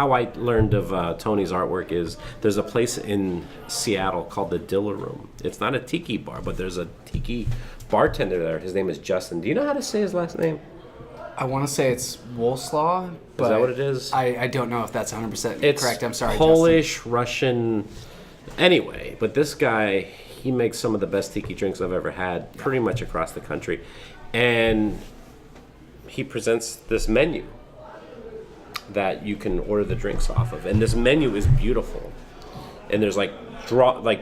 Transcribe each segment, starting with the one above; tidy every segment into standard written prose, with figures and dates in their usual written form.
how I learned of Tony's artwork is there's a place in Seattle called the Dilla Room. It's not a tiki bar, but there's a tiki bartender there. His name is Justin. Do you know how to say his last name? I want to say it's Wolslaw, but is that what it is? I don't know if that's 100% it's correct. I'm sorry, Polish, Justin. Russian. Anyway, but this guy, he makes some of the best tiki drinks I've ever had, pretty much across the country. And he presents this menu that you can order the drinks off of. And this menu is beautiful. And there's like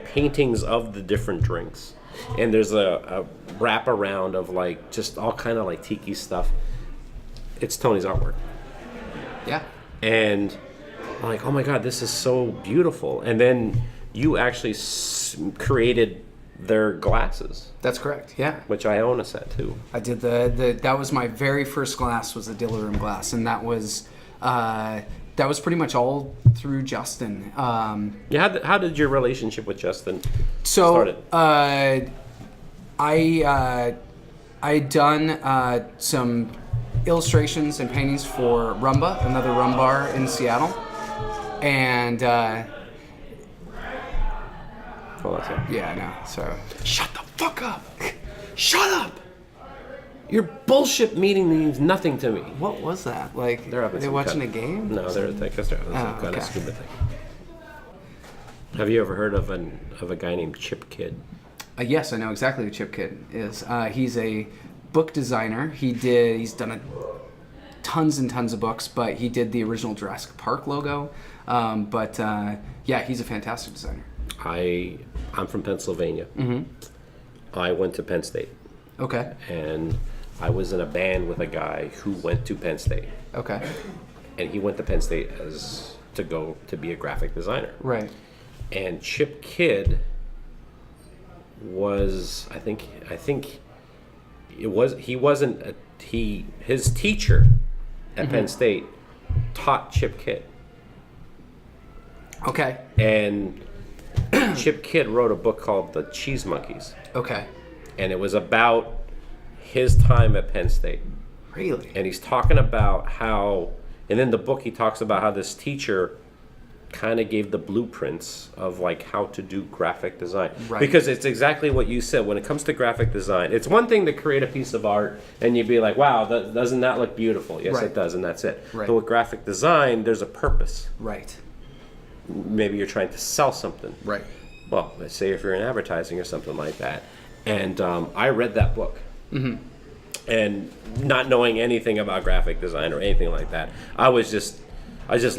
paintings of the different drinks. And there's a wrap around of like just all kind of like tiki stuff. It's Tony's artwork. Yeah. And I'm like, oh my God, this is so beautiful. And then you actually created their glasses. That's correct, yeah. Which I own a set too. I did that was my very first glass, was the Dilla Room glass. And that was pretty much all through Justin. Yeah, how did your relationship with Justin start? So, I'd done some illustrations and paintings for Rumba, another rum bar in Seattle, and hold on a second. Yeah, I know. So shut the fuck up! Shut up! Your bullshit meeting means nothing to me. What was that? Like, they're watching a game? No, they're having some kind of stupid thing. Have you ever heard of a guy named Chip Kidd? Yes, I know exactly who Chip Kidd is. He's a book designer. He's done tons and tons of books, but he did the original Jurassic Park logo. Yeah, he's a fantastic designer. I'm from Pennsylvania. Mm-hmm. I went to Penn State. Okay. And I was in a band with a guy who went to Penn State. Okay. And he went to Penn State to be a graphic designer. Right. And Chip Kidd was, his teacher at Penn State taught Chip Kidd. Okay. And Chip Kidd wrote a book called The Cheese Monkeys. Okay. And it was about his time at Penn State. Really? And he's talking about how, and in the book he talks about how this teacher kind of gave the blueprints of like how to do graphic design. Right. Because it's exactly what you said. When it comes to graphic design, it's one thing to create a piece of art and you'd be like, wow, doesn't that look beautiful? Yes, right. It does, and that's it. Right. But with graphic design, there's a purpose. Right. Maybe you're trying to sell something. Right. Well, let's say if you're in advertising or something like that. And I read that book. Mm-hmm. And not knowing anything about graphic design or anything like that, I just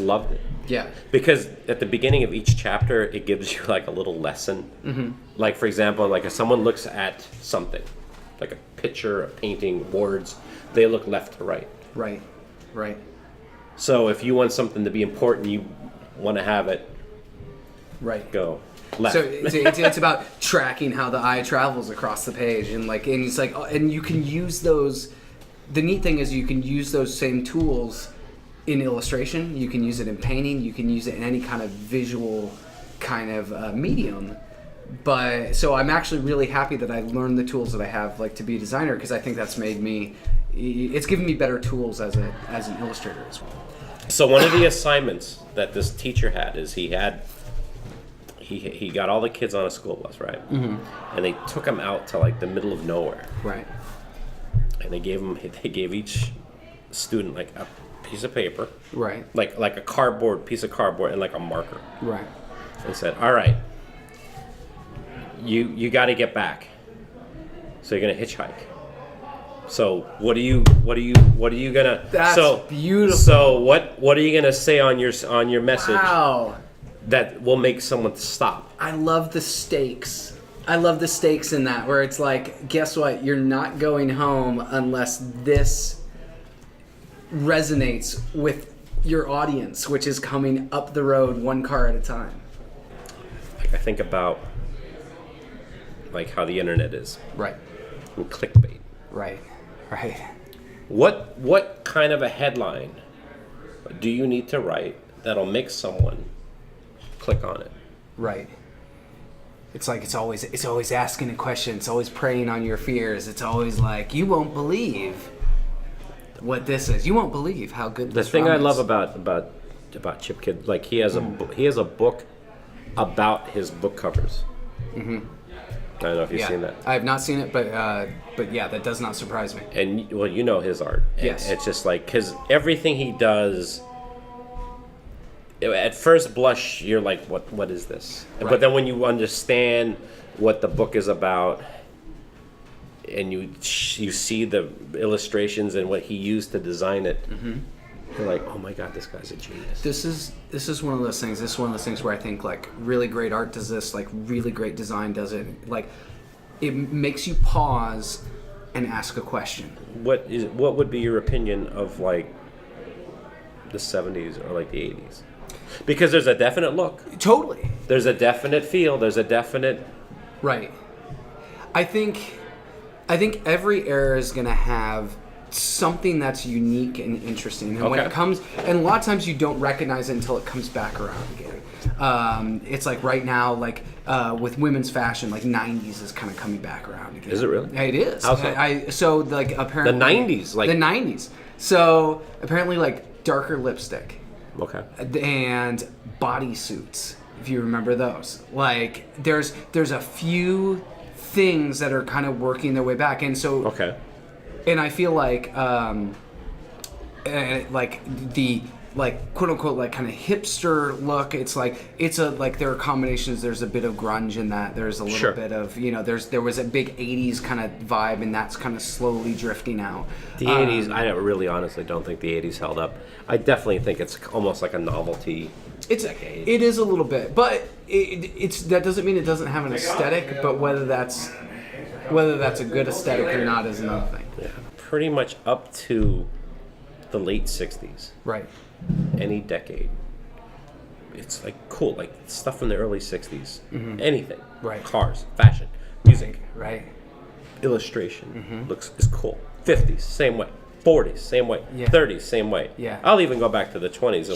loved it. Yeah. Because at the beginning of each chapter, it gives you like a little lesson. Mm-hmm. Like, for example, like if someone looks at something, like a picture, a painting, words, they look left to right. Right. Right. So if you want something to be important, you want to have it go left. So it's about tracking how the eye travels across the page, and it's like, and you can use those. The neat thing is you can use those same tools in illustration. You can use it in painting. You can use it in any kind of visual kind of medium. But so I'm actually really happy that I learned the tools that I have to be a designer, because I think that's made me. It's given me better tools as an illustrator as well. So one of the assignments that this teacher had is he got all the kids on a school bus, right? Mm-hmm. And they took them out to the middle of nowhere. Right. And they gave each student a piece of paper. Right. Like a piece of cardboard and a marker. Right. And said, all right, you got to get back. So you're gonna hitchhike. So what are you gonna? That's beautiful. So what are you gonna say on your message? Wow. That will make someone stop. I love the stakes. I love the stakes in that, where it's like, guess what? You're not going home unless this resonates with your audience, which is coming up the road one car at a time. I think about how the internet is. Right. And clickbait. Right. Right. What kind of a headline do you need to write that'll make someone click on it? Right. It's always asking a question. It's always preying on your fears. It's always like, you won't believe what this is. You won't believe how good this The thing I is. love about about Chip Kid. Like he has a book about his book covers. Mm-hmm. I don't know if you've seen that. I have not seen it, but yeah, that does not surprise me. And well, you know his art. And yes. It's just like because everything he does. At first blush, you're like, "What is this?" Right. But then when you understand what the book is about, and you see the illustrations and what he used to design it, you're like, "Oh my God, this guy's a genius." This is one of those things. This is one of those things where I think like really great art does this, like really great design does it. Like it makes you pause and ask a question. What would be your opinion of like the 70s or like the 80s? Because there's a definite look. Totally. There's a definite feel. There's a definite... Right. I think every era is going to have something that's unique and interesting. And when it comes... And a lot of times you don't recognize it until it comes back around again. It's like right now, like with women's fashion, like 90s is kind of coming back around again. Is it really? It is. How so? So like apparently... The 90s. Like... The 90s. So apparently like darker lipstick. Okay. And bodysuits, if you remember those. Like there's a few things that are kind of working their way back, and so and I feel like the like quote unquote like kind of hipster look. It's like there are combinations. There's a bit of grunge in that. There's a little bit of there was a big 80s kind of vibe, and that's kind of slowly drifting out. The 80s, I really honestly don't think the 80s held up. I definitely think it's almost like a novelty. Decade. It is a little bit, but it's that doesn't mean it doesn't have an aesthetic. But whether that's a good aesthetic or not is another thing. Yeah, pretty much up to the late 60s. Right. Any decade. It's like cool, like stuff from the early 60s. Mm-hmm. Anything. Right. Cars, fashion, music. Right. Illustration is cool. 50s, same way. 40s, same way. Yeah. 30s, same way. Yeah. I'll even go back to the 20s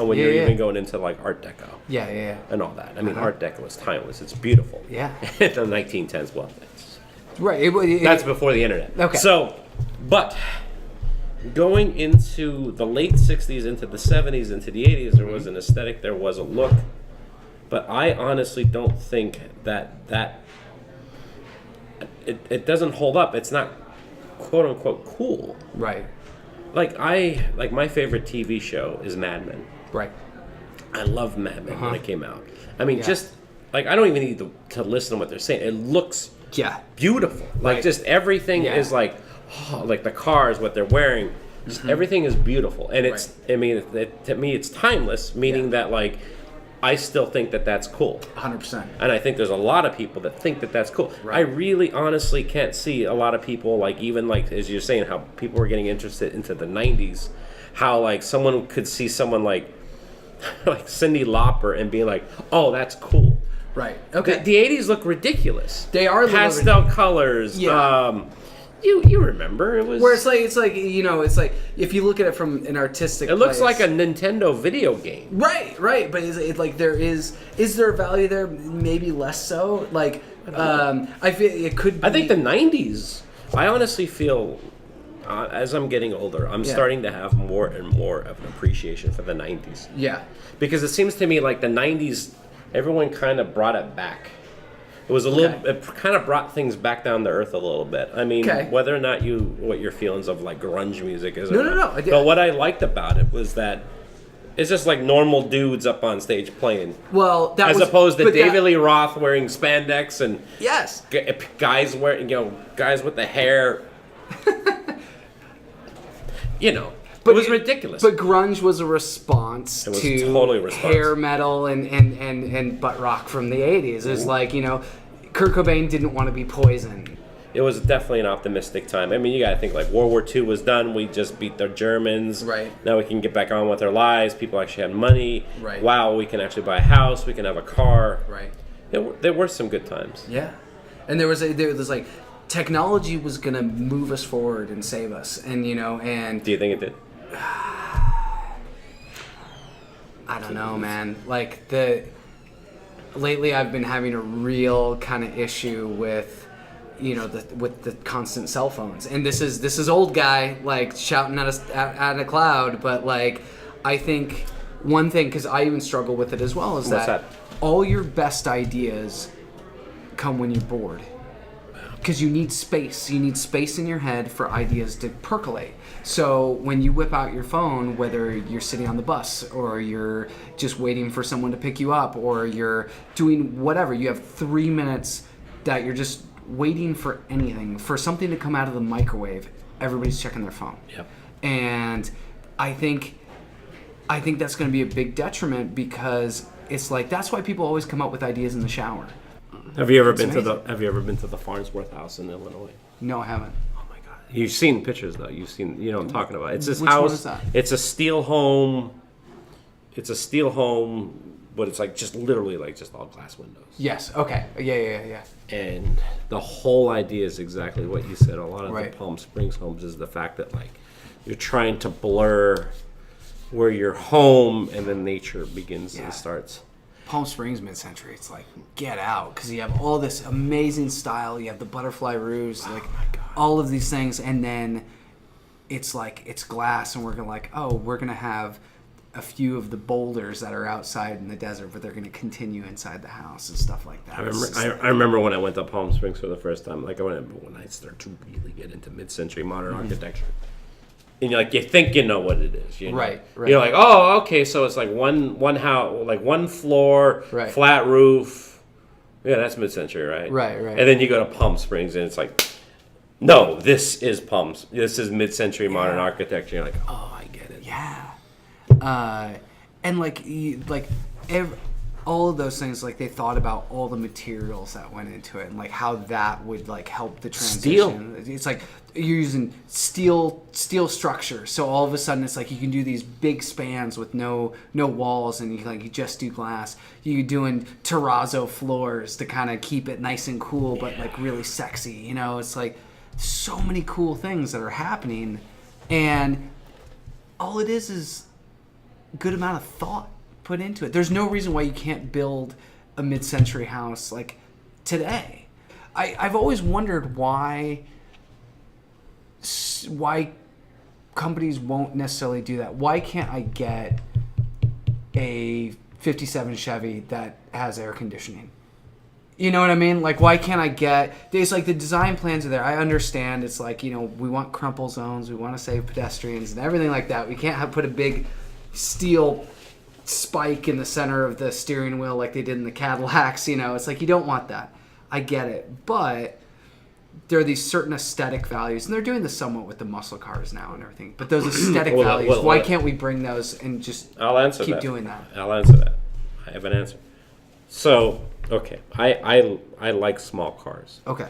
when you're even going into like Art Deco. Yeah. And all that. I mean, Art Deco is timeless. It's beautiful. Yeah. The 1910s, well, right. That's before the internet. Okay. So, but going into the late 60s, into the 70s, into the 80s, there was an aesthetic, there was a look. But I honestly don't think that it doesn't hold up. It's not quote unquote cool. Right. Like my favorite TV show is Mad Men. Right. I love Mad Men when it came out. I mean, just like I don't even need to listen to what they're saying. It looks beautiful. Like just everything is like the cars, what they're wearing, just everything is beautiful. And it's I mean, to me it's timeless, meaning that like I still think that that's cool. 100%. And I think there's a lot of people that think that that's cool. Right. I really honestly can't see a lot of people, like even like as you're saying, how people were getting interested into the 90s, how like someone could see someone like Cyndi Lauper and be like, oh, that's cool. Right. Okay. The 80s look ridiculous. They are pastel colors. Yeah. You remember it was where it's like it's like if you look at it from an artistic. It looks like a Nintendo video game. Right. But is it like is there a value there? Maybe less so. Like I feel it could be. I think the 90s. I honestly feel as I'm getting older, I'm starting to have more and more of an appreciation for the 90s. Yeah. Because it seems to me like the 90s, everyone kind of brought it back. It was a little. It kind of brought things back down to earth a little bit. I mean, whether or not what your feelings of like grunge music is. No. But what I liked about it was that it's just like normal dudes up on stage playing. Well, opposed to David Lee Roth wearing spandex and guys wearing guys with the hair. But it was ridiculous. But grunge was a response to hair metal and butt rock from the 80s. It was like, Kurt Cobain didn't want to be Poison. It was definitely an optimistic time. I mean, you got to think like World War II was done. We just beat the Germans. Right. Now we can get back on with our lives. People actually had money. Right. Wow, we can actually buy a house. We can have a car. Right. There were some good times. Yeah. And there was like technology was going to move us forward and save us. And, and... Do you think it did? I don't know, man. Like lately I've been having a real kind of issue with with the constant cell phones. And this is old guy like shouting at a cloud, but like I think one thing, because I even struggle with it as well, is What's that all your best ideas come when you're bored. Because you need space. You need space in your head for ideas to percolate. So when you whip out your phone, whether you're sitting on the bus or you're just waiting for someone to pick you up or you're doing whatever, you have 3 minutes that you're just waiting for anything, for something to come out of the microwave. Everybody's checking their phone. Yep. And I think that's going to be a big detriment, because it's like, that's why people always come up with ideas in the shower. Have you ever been to the Farnsworth House in Illinois? No, I haven't. Oh my God! You've seen pictures though. You've seen, you know what I'm talking about. It's this Which house. one is that? It's a steel home. It's a steel home, but it's like just literally like just all glass windows. Yes. Okay. Yeah. And the whole idea is exactly what you said. A lot of Right. the Palm Springs homes is the fact that like you're trying to blur where you're home and then nature begins and starts. Palm Springs mid-century, it's like, get out, because you have all this amazing style. You have the butterfly roofs, like all of these things, and then it's like it's glass, and we're gonna have a few of the boulders that are outside in the desert, but they're gonna continue inside the house and stuff like that. I remember when I went to Palm Springs for the first time, like when I started to really get into mid-century modern architecture. And you think you know what it is, you know? Right. You're like, oh, okay, so it's like one house, like one floor, Right. flat roof. Yeah, that's mid-century, right? Right. And then you go to Palm Springs, and it's like, no, this is mid-century modern architecture. You're like, oh, I get it. Yeah. And all of those things, like they thought about all the materials that went into it and like how that would like help the transition. It's like you're using steel structure, so all of a sudden it's like you can do these big spans with no walls, and you just do glass. You're doing terrazzo floors to kind of keep it nice and cool, but like really sexy. You know, it's like so many cool things that are happening, and all it is good amount of thought put into it. There's no reason why you can't build a mid-century house like today. I've always wondered why companies won't necessarily do that. Why can't I get a 57 Chevy that has air conditioning? You know what I mean? Like, why can't I get... It's like the design plans are there. I understand. It's like, you know, we want crumple zones. We want to save pedestrians and everything like that. We can't put a big steel spike in the center of the steering wheel like they did in the Cadillacs. You know, it's like, you don't want that. I get it. But there are these certain aesthetic values, and they're doing this somewhat with the muscle cars now and everything. But those aesthetic values, why can't we bring those and just keep doing that? I'll answer that. I have an answer. So... Okay, I like small cars. Okay.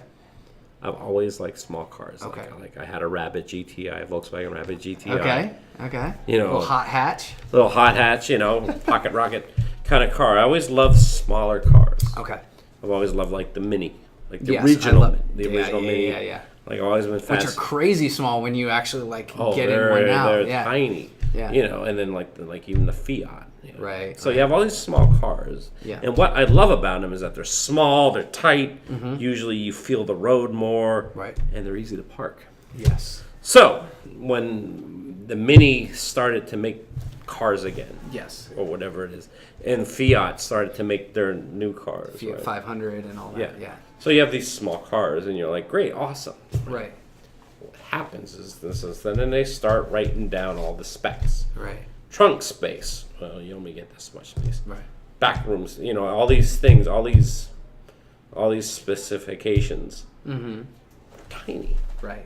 I've always liked small cars. Okay. Like I had a Rabbit GTI, Volkswagen Rabbit GTI. Okay. You know, little hot hatch. You know, pocket rocket kind of car. I always loved smaller cars. Okay. I've always loved like the Mini, like the Yes, original Mini. Mini. Yeah. Like I've always been fast. Which are crazy small when you actually like get in one out. They're tiny. Yeah. You know, and then like even the Fiat. You know? Right. So you have all these small cars. Yeah. And what I love about them is that they're small, they're tight. Mm-hmm. Usually you feel the road more. Right. And they're easy to park. Yes. So when the Mini started to make cars again. Yes. Or whatever it is. And Fiat started to make their new cars. Fiat right? 500 and all that. Yeah. So you have these small cars and you're like, great, awesome. Right. What happens is then they start writing down all the specs. Right. Trunk space. Well, you only get this much space. Right. Back rooms. You know, all these things, all these specifications. Mm-hmm. Tiny. Right.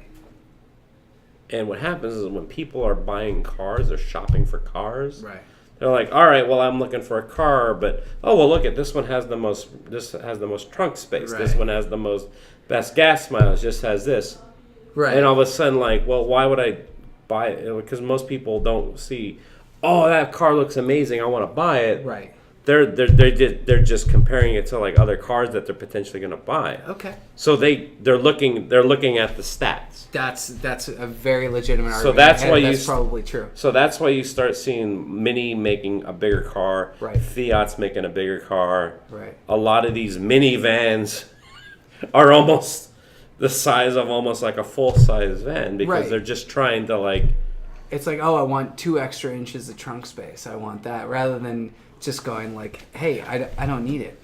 And what happens is when people are buying cars, they're shopping for cars. Right. They're like, all right, well, I'm looking for a car, but look at this one has the most. This has the most trunk space. Right. This one has the most best gas mileage. Just has this. Right. And all of a sudden, like, well, why would I buy it? Because most people don't see, oh, that car looks amazing, I want to buy it. Right. They're just comparing it to like other cars that they're potentially going to buy. Okay. So they're looking at the stats. That's a very legitimate argument. So that's why that's probably true. So that's why you start seeing Mini making a bigger car. Right. Fiat's making a bigger car. Right. A lot of these minivans are almost the size of almost like a full-size van because Right. they're just trying to like it's like, oh, I want 2 extra inches of trunk space. I want that, rather than just going like, hey, I don't need it.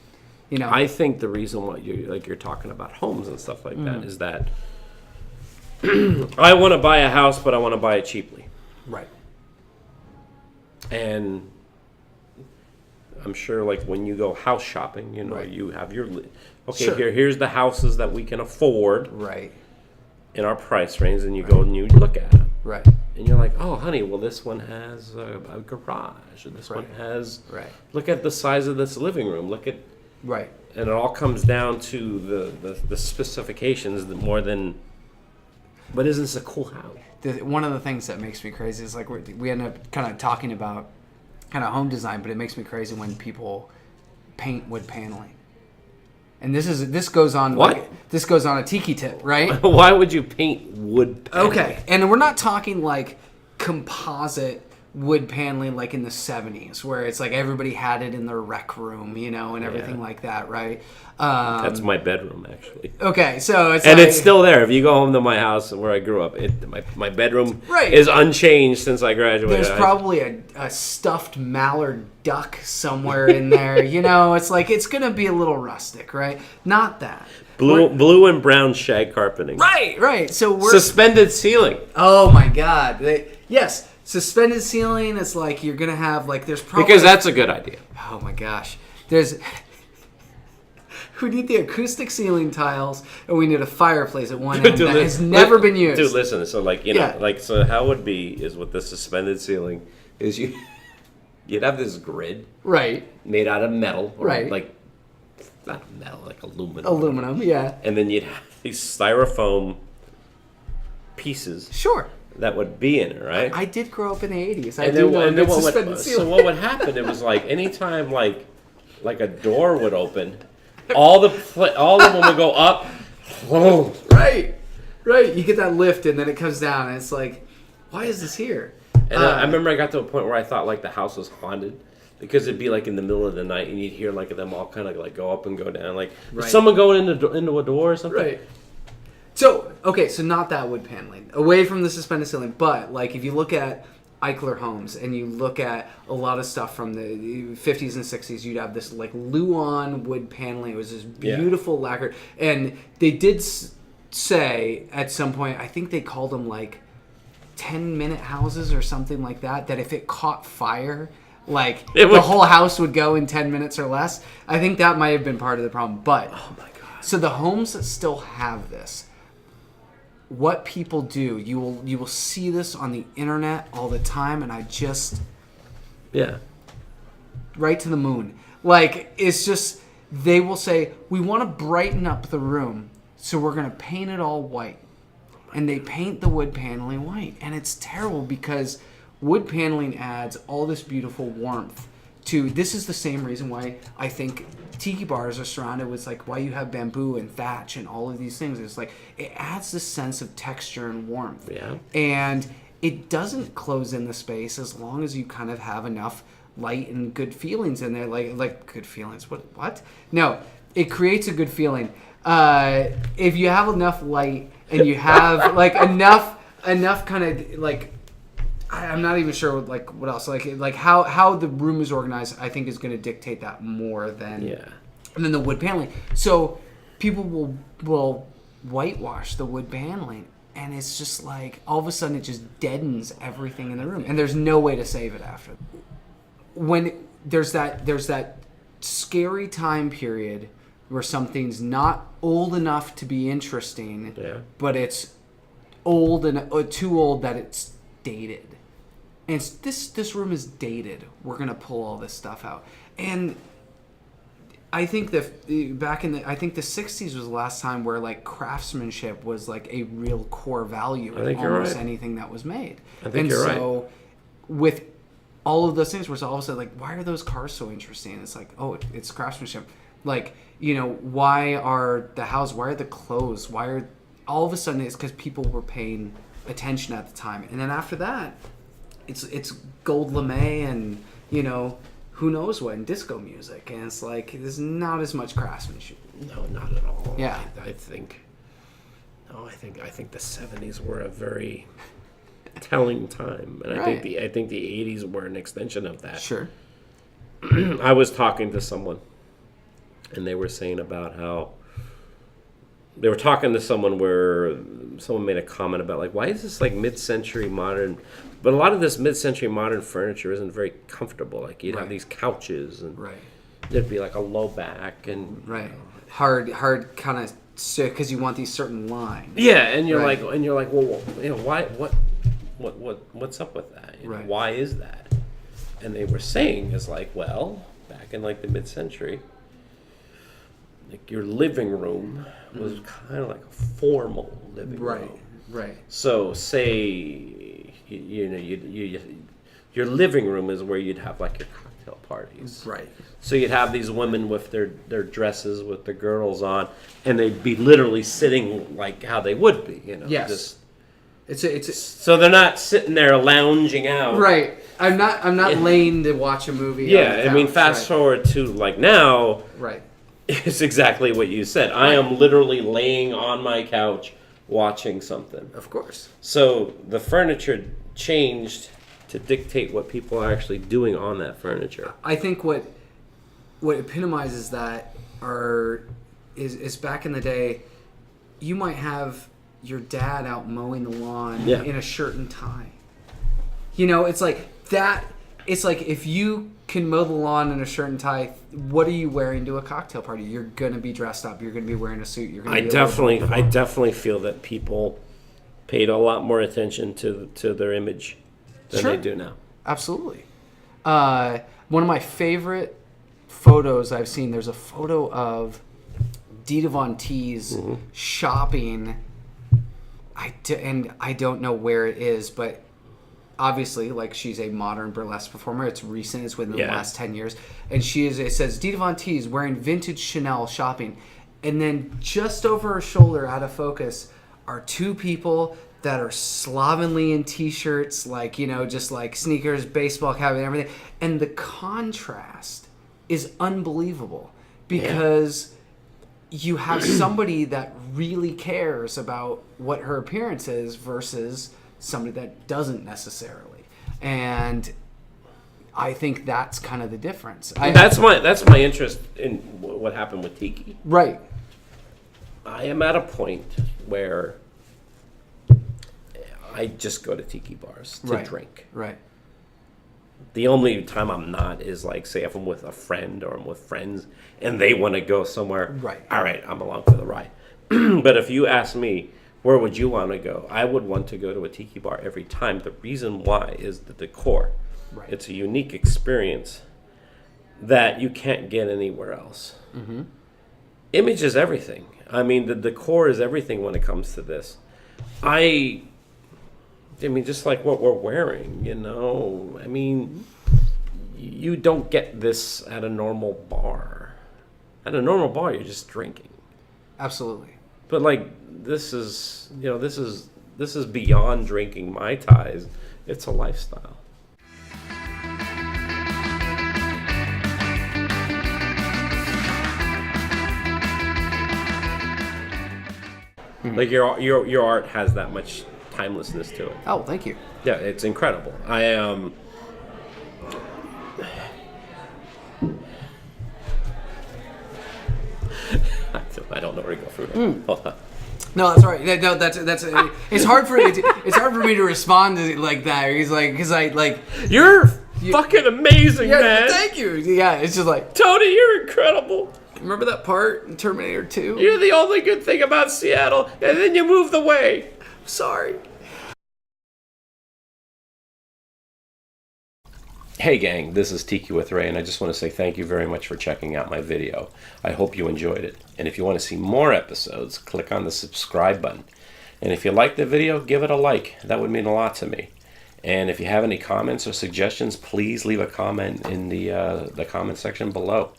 You know, I think the reason why you're talking about homes and stuff like that is that I want to buy a house, but I want to buy it cheaply. right. And I'm sure, like, when you go house shopping, you know, Right. you have your Sure. here's the houses that we can afford Right. in our price range, and you go and you look at them, Right. and you're like, oh, honey, well, this one has a garage, and this one Right. has. Right. Look at the size of this living room. Look at, Right. and it all comes down to the specifications more than. But isn't this a cool house? One of the things that makes me crazy is like we end up kind of talking about kind of home design, but it makes me crazy when people paint wood paneling. And this goes on What? This goes on a tiki tip, right? Why would you paint wood paneling? Okay, and we're not talking like composite wood paneling like in the 70s, where it's like everybody had it in their rec room, you know, and everything like that, right? That's my bedroom, actually. Okay, so it's And like, it's still there. If you go home to my house where I grew up, my bedroom Right. is unchanged since I graduated. there's probably a stuffed mallard duck somewhere in there, you know. It's like it's gonna be a little rustic, right? Not that. blue and brown shag carpeting. Right. So we're Suspended ceiling. oh my god, yes. Suspended ceiling. It's like you're gonna have like there's probably Because that's a good idea. oh my gosh, there's we need the acoustic ceiling tiles and we need a fireplace at one end that has never been used. Dude, listen. So like Yeah. so how it would be is with the suspended ceiling is you'd have this grid Right, made out of metal, or Right. like not metal, like aluminum. aluminum. Yeah, And then you'd have these styrofoam pieces sure. that would be in it, right? I did grow up in the 80s. I And do then, know and then good what suspended would, ceiling. so what would happen? It was like anytime like a door would open, all the them would go up. Right. You get that lift and then it comes down and it's like, why is this here? And I remember I got to a point where I thought like the house was haunted because it'd be like in the middle of the night and you'd hear like them all kind of like go up and go down. Like is Right. someone going into a door or something? Right. So, okay, so not that wood paneling. Away from the suspended ceiling. But, like, if you look at Eichler homes and you look at a lot of stuff from the 50s and 60s, you'd have this, like, Luan wood paneling. It was this beautiful lacquer. And they did say at some point, I think they called them, like, 10-minute houses or something like that, that if it caught fire, like, the whole house would go in 10 minutes or less. I think that might have been part of the problem. But, Oh my god. so the homes that still have this, what people do, you will see this on the internet all the time, and I just Yeah. right to the moon. Like, it's just they will say, we want to brighten up the room, so we're going to paint it all white. And they paint the wood paneling white, and it's terrible because wood paneling adds all this beautiful warmth to. This is the same reason why I think tiki bars are surrounded with, like, why you have bamboo and thatch and all of these things. It's like it adds this sense of texture and warmth. Yeah. And it doesn't close in the space as long as you kind of have enough light and good feelings in there. Like good feelings. What? No, it creates a good feeling. If you have enough light and you have like enough kind of like. I'm not even sure what else like how the room is organized. I think is going to dictate that more than the wood paneling. So people will whitewash the wood paneling, and it's just like all of a sudden it just deadens everything in the room, and there's no way to save it after. When there's that scary time period where something's not old enough to be interesting, but it's old and too old that it's dated. And it's, this room is dated. We're gonna pull all this stuff out. And I think that I think the 60s was the last time where like craftsmanship was like a real core value in almost anything that was made. I think you're right. And so with all of those things, we're all of a sudden like, why are those cars so interesting? It's like, oh, it's craftsmanship. Like, you know, why are the clothes? Why are all of a sudden it's because people were paying attention at the time. And then after that, it's gold lame and, you know, who knows what, and disco music. And it's like, there's not as much craftsmanship. No, not at all. Yeah. I think the 70s were a very telling time, and Right. I think the 80s were an extension of that. Sure. I was talking to someone, and they were saying about how they were talking to someone where someone made a comment about like, why is this like mid-century modern? But a lot of this mid-century modern furniture isn't very comfortable. Like you'd have these couches, and Right. there'd be like a low back and Right. Hard kind of because you want these certain lines. yeah, and you're Right. like, well, you know, why, what's up with that? You know, Right. why is that? And they were saying is like, well, back in like the mid-century, like your living room was kind of like a formal living room. Right. So say your living room is where you'd have like your cocktail parties. Right. So you'd have these women with their dresses with the girdles on, and they'd be literally sitting like how they would be, you know. Yes. Just, It's so they're not sitting there lounging out. right. I'm not laying to watch a movie. on Yeah, the I mean, couch. fast forward to like now, Right. it's exactly what you said. I am literally laying on my couch watching something. Of course. So the furniture changed to dictate what people are actually doing on that furniture. I think what epitomizes that is back in the day, you might have your dad out mowing the lawn Yeah. in a shirt and tie. You know, it's like that. It's like if you can mow the lawn in a shirt and tie, what are you wearing to a cocktail party? You're gonna be dressed up. You're gonna be wearing a suit. You're gonna. I definitely feel that people paid a lot more attention to their image than Sure. they do now. Absolutely. One of my favorite photos I've seen. There's a photo of Dita Von Teese shopping. I don't know where it is, but obviously, like, she's a modern burlesque performer. It's recent. It's within the last 10 years. And it says, Dita Von Teese wearing vintage Chanel shopping. And then just over her shoulder, out of focus, are two people that are slovenly in T-shirts, like, you know, just like sneakers, baseball cap, and everything. And the contrast is unbelievable because you have somebody that really cares about what her appearance is versus somebody that doesn't necessarily. And I think that's kind of the difference. That's my interest in what happened with Tiki. Right. I am at a point where I just go to tiki bars to drink. Right. The only time I'm not is like, say, if I'm with a friend or I'm with friends and they want to go somewhere. Right. All right, I'm along for the ride. But if you ask me, where would you want to go? I would want to go to a tiki bar every time. The reason why is the decor. Right. It's a unique experience that you can't get anywhere else. Mm-hmm. Image is everything. I mean, the decor is everything when it comes to this. I mean, just like what we're wearing, you know. I mean, you don't get this at a normal bar. At a normal bar, you're just drinking. Absolutely. But like, this is beyond drinking Mai Tais. It's a lifestyle. Like your art has that much timelessness to it. Oh, thank you. Yeah, it's incredible. I don't know where to go from there. Hold on. No, that's right. No, that's it's hard for me to respond to like that. He's like, because I like. You're fucking amazing, Yeah, man. thank you. Yeah, it's just like, Tony, you're incredible. remember that part in Terminator 2? You're the only good thing about Seattle, and then you moved away. Sorry. Hey gang, this is Tiki with Ray, and I just want to say thank you very much for checking out my video. I hope you enjoyed it. And if you want to see more episodes, click on the subscribe button. And if you liked the video, give it a like. That would mean a lot to me. And if you have any comments or suggestions, please leave a comment in the comment section below.